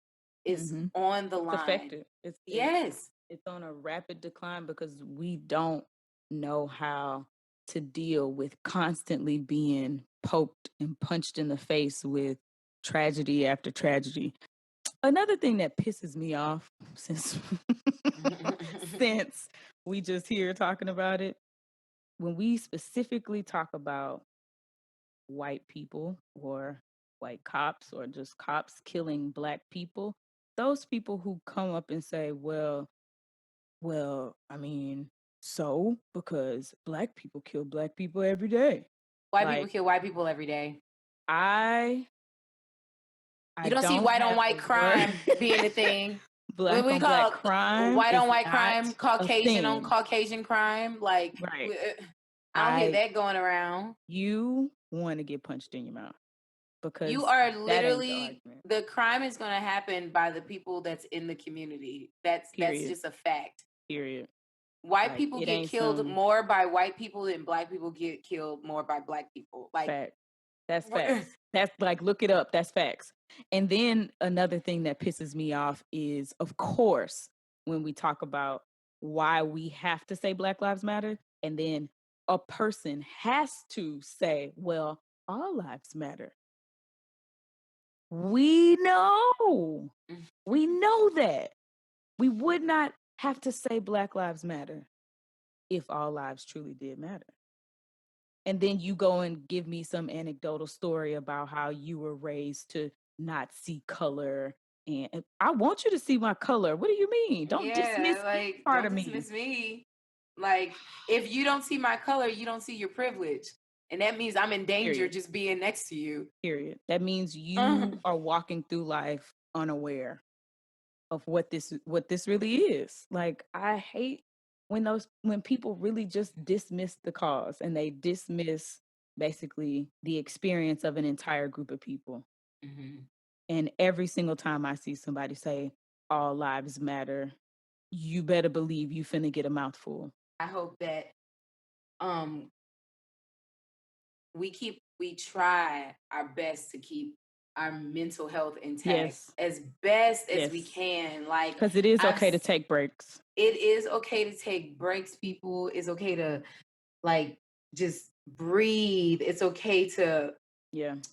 is on the line. It's affected. Yes. It's on a rapid decline because we don't know how to deal with constantly being poked and punched in the face with tragedy after tragedy. Another thing that pisses me off since we just here talking about it, when we specifically talk about white people or white cops or just cops killing Black people, those people who come up and say, well, I mean, so because Black people kill Black people every day. White people kill white people every day. You don't see white on white crime being a thing. Black on Black crime, white on white crime, Caucasian on Caucasian crime. Like, right. I don't hear that going around. You want to get punched in your mouth because you are literally, the crime is going to happen by the people that's in the community. That's just a fact. Period. White people get killed more by white people than Black people get killed more by Black people. Like, fact. That's facts. That's like, look it up. That's facts. And then another thing that pisses me off is, of course, when we talk about why we have to say Black Lives Matter, and then a person has to say, well, all lives matter. We know. We know that. We would not have to say Black Lives Matter if all lives truly did matter. And then you go and give me some anecdotal story about how you were raised to not see color. And I want you to see my color. What do you mean? Don't dismiss like, part don't of me. dismiss me. Like, if you don't see my color, you don't see your privilege. And that means I'm in danger Period. just being next to you. Period. That means you are walking through life unaware of what this really is. Like, I hate when people really just dismiss the cause and they dismiss basically the experience of an entire group of people. And every single time I see somebody say all lives matter, you better believe you finna get a mouthful. I hope that we try our best to keep our mental health intact as best as we can. Like, because it is okay to take breaks. It is okay to take breaks, people. It's okay to, like, just breathe. It's okay to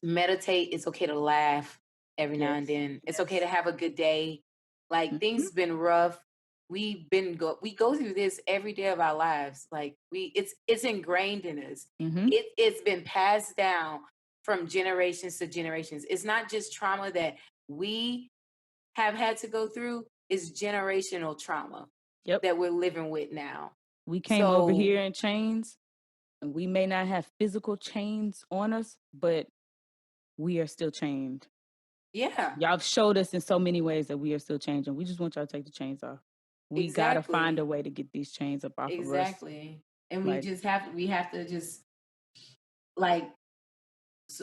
meditate. It's okay to laugh every now and then. It's okay to have a good day. Like, things been rough. We go through this every day of our lives. Like, it's ingrained in us. It's been passed down from generations to generations. It's not just trauma that we have had to go through, it's generational trauma that we're living with now. We came over here in chains, and we may not have physical chains on us, but we are still chained. Yeah. Y'all showed us in so many ways that we are still changing. We just want y'all to take the chains off. We gotta find a way to get these chains up off of us. Exactly. And we have to just, like,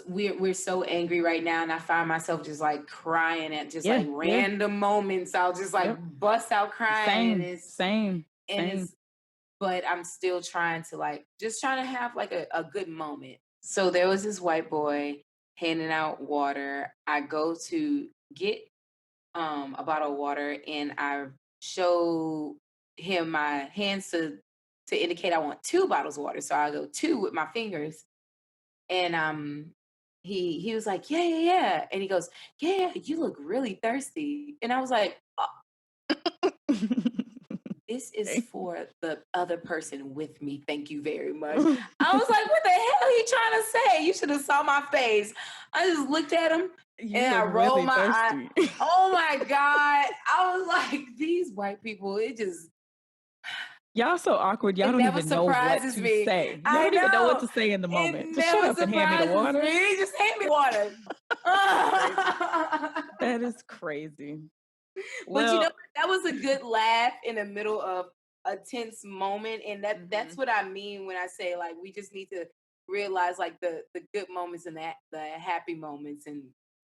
we're so angry right now, and I find myself just like crying at just like random moments. I'll just like bust out crying. Same. But I'm still trying to trying to have like a good moment. So there was this white boy handing out water. I go to get a bottle of water, and I show him my hands to indicate I want 2 bottles of water. So I go 2 with my fingers, and he was like, yeah, and he goes, yeah, you look really thirsty, and I was like, this is for the other person with me. Thank you very much. I was like, what the hell are you trying to say? You should have saw my face. I just looked at him and I rolled my eye. Oh my God. I was like, these white people, it just... Y'all so awkward. Y'all don't even know what to say. Y'all don't even know what to say in the moment. Just shut up and hand me the water. Just hand me water. That is crazy. But you know, that was a good laugh in the middle of a tense moment. And that's what I mean when I say, like, we just need to realize, like, the good moments and the happy moments, and,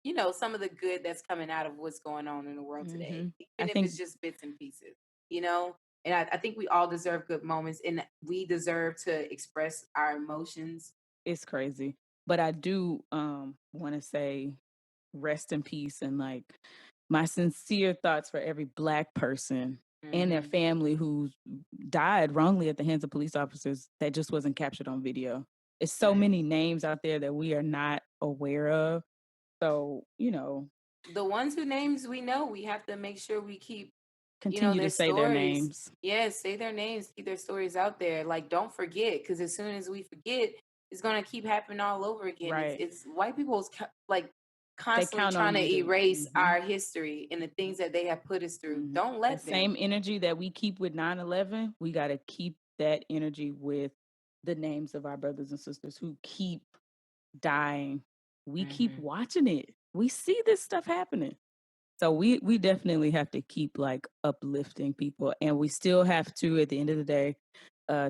you know, some of the good that's coming out of what's going on in the world today. Even if it's just bits and pieces, you know? And I think we all deserve good moments, and we deserve to express our emotions. It's crazy. But I do want to say rest in peace, and like my sincere thoughts for every Black person and their family who died wrongly at the hands of police officers that just wasn't captured on video. It's so many names out there that we are not aware of. So, you know, the ones who names we know, we have to make sure we keep continue to say their names. Yes, say their names, keep their stories out there. Like, don't forget, because as soon as we forget, it's going to keep happening all over again. Right. It's white people's like constantly trying to erase our history and the things that they have put us through. Don't let them. Same energy that we keep with 9/11, we got to keep that energy with the names of our brothers and sisters who keep dying. We keep watching it. We see this stuff happening. So we definitely have to keep like uplifting people, and we still have to, at the end of the day,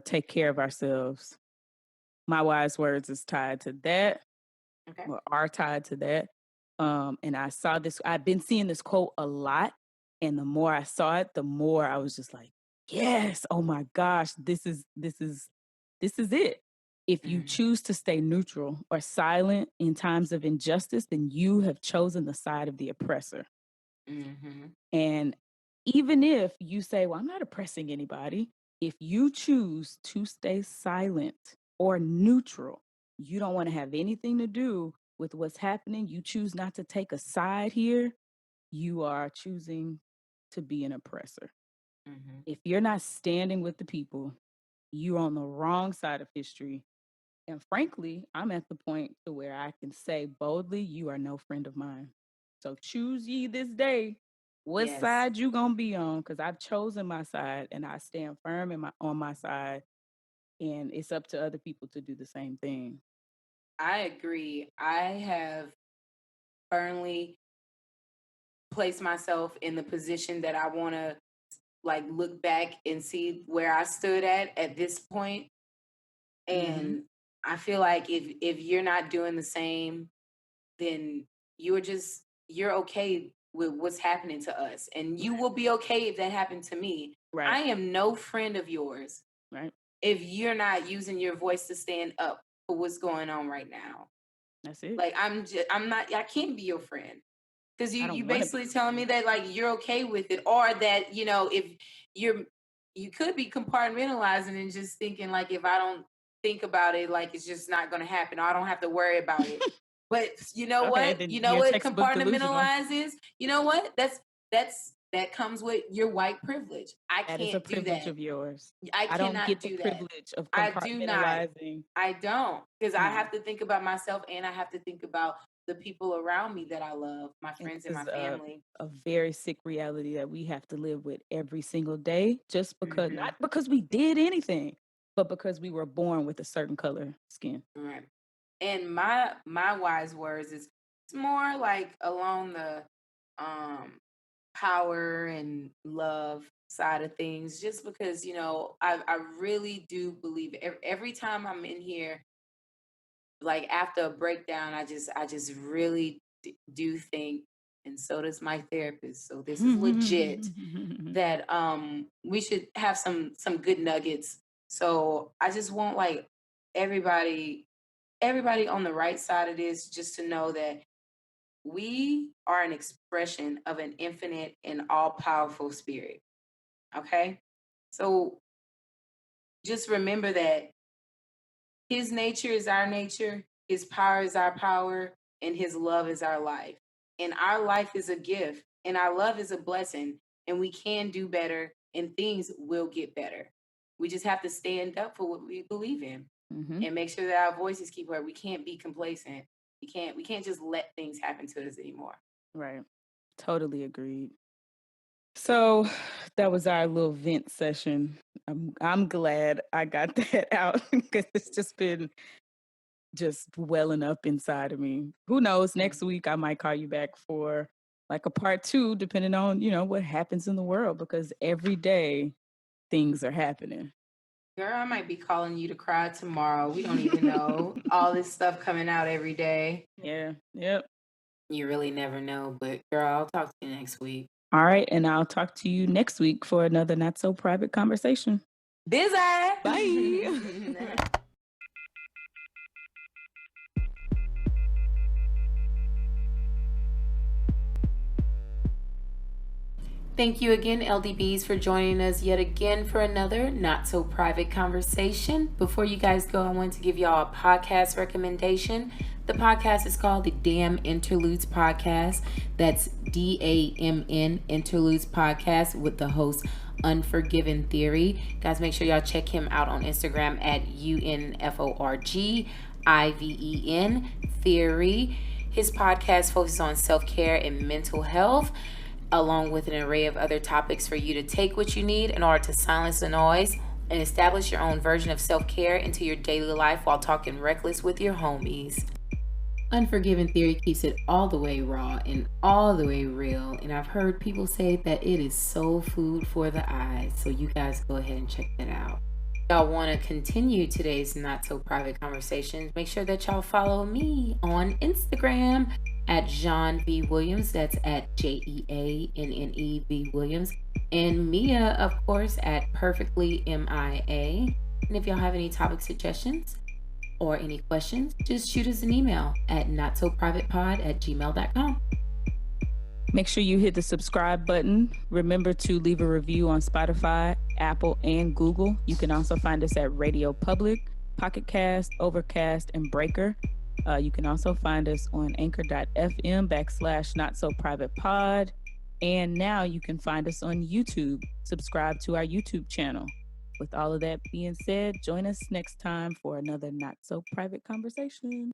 take care of ourselves. My wise words is tied to that, or are tied to that. And I saw this. I've been seeing this quote a lot, and the more I saw it, the more I was just like, yes, oh my gosh, this is it. If you choose to stay neutral or silent in times of injustice, then you have chosen the side of the oppressor. And even if you say, well, I'm not oppressing anybody, if you choose to stay silent or neutral, you don't want to have anything to do with what's happening, you choose not to take a side here, you are choosing to be an oppressor. If you're not standing with the people, you're on the wrong side of history. And frankly, I'm at the point to where I can say boldly, you are no friend of mine. So choose ye this day what side you gonna be on, because I've chosen my side and I stand firm on my side. And it's up to other people to do the same thing. I agree. I have firmly placed myself in the position that I want to like look back and see where I stood at this point. And I feel like if you're not doing the same, then you're okay with what's happening to us, and you will be okay if that happened to me. Right. I am no friend of yours, right? If you're not using your voice to stand up for what's going on right now. That's it. Like I can't be your friend. Because you wanna basically telling me that like you're okay with it, or that if you could be compartmentalizing and just thinking like, if I don't think about it, like it's just not going to happen. I don't have to worry about it. But you know what? You know what compartmentalizes? You know what? That comes with your white privilege. I That can't is a do privilege that. of yours. I don't cannot get the do that. privilege of I do not. compartmentalizing. I don't, because I No. have to think about myself, and I have to think about the people around me that I love, my friends and my family. A very sick reality that we have to live with every single day, just because not because we did anything, but because we were born with a certain color skin. Right. And my wise words is, it's more like along the power and love side of things, just because I really do believe every time I'm in here, like after a breakdown, I just really do think, and so does my therapist, so this is legit, that we should have some good nuggets. So I just want like everybody on the right side of this just to know that we are an expression of an infinite and all-powerful spirit. Okay? So just remember that his nature is our nature, his power is our power, and his love is our life. And our life is a gift, and our love is a blessing, and we can do better, and things will get better. We just have to stand up for what we believe in, and make sure that our voices keep heard. We can't be complacent. We can't just let things happen to us anymore. Right. Totally agreed. So that was our little vent session. I'm glad I got that out, because it's just been welling up inside of me. Who knows? Next week I might call you back for like a part 2, depending on, what happens in the world, because every day things are happening. Girl, I might be calling you to cry tomorrow. We don't even know. All this stuff coming out every day. Yeah. Yep. You really never know. But girl, I'll talk to you next week. All right. And I'll talk to you next week for another not so private conversation. Busy. Bye. Thank you again, LDBs, for joining us yet again for another not so private conversation. Before you guys go, I want to give y'all a podcast recommendation. The podcast is called the Damn Interludes Podcast. That's DAMN Interludes Podcast, with the host Unforgiven Theory. Guys, make sure y'all check him out on Instagram at UNFORGIVEN Theory. His podcast focuses on self-care and mental health, along with an array of other topics for you to take what you need in order to silence the noise and establish your own version of self-care into your daily life while talking reckless with your homies. Unforgiven Theory keeps it all the way raw and all the way real, and I've heard people say that it is soul food for the eyes, so you guys go ahead and check that out. If y'all want to continue today's not so private conversations, make sure that y'all follow me on Instagram at Jeanne V. Williams. That's at JEANNEV Williams. And Mia, of course, at Perfectly MIA. And if y'all have any topic suggestions, Or any questions, just shoot us an email at notsoprivatepod@gmail.com. Make sure you hit the subscribe button. Remember to leave a review on Spotify, Apple, and Google. You can also find us at Radio Public, Pocket Cast, Overcast, and Breaker. You can also find us on anchor.fm/notsoprivatepod. And now you can find us on YouTube. Subscribe to our YouTube channel. With all of that being said, join us next time for another Not So Private conversation.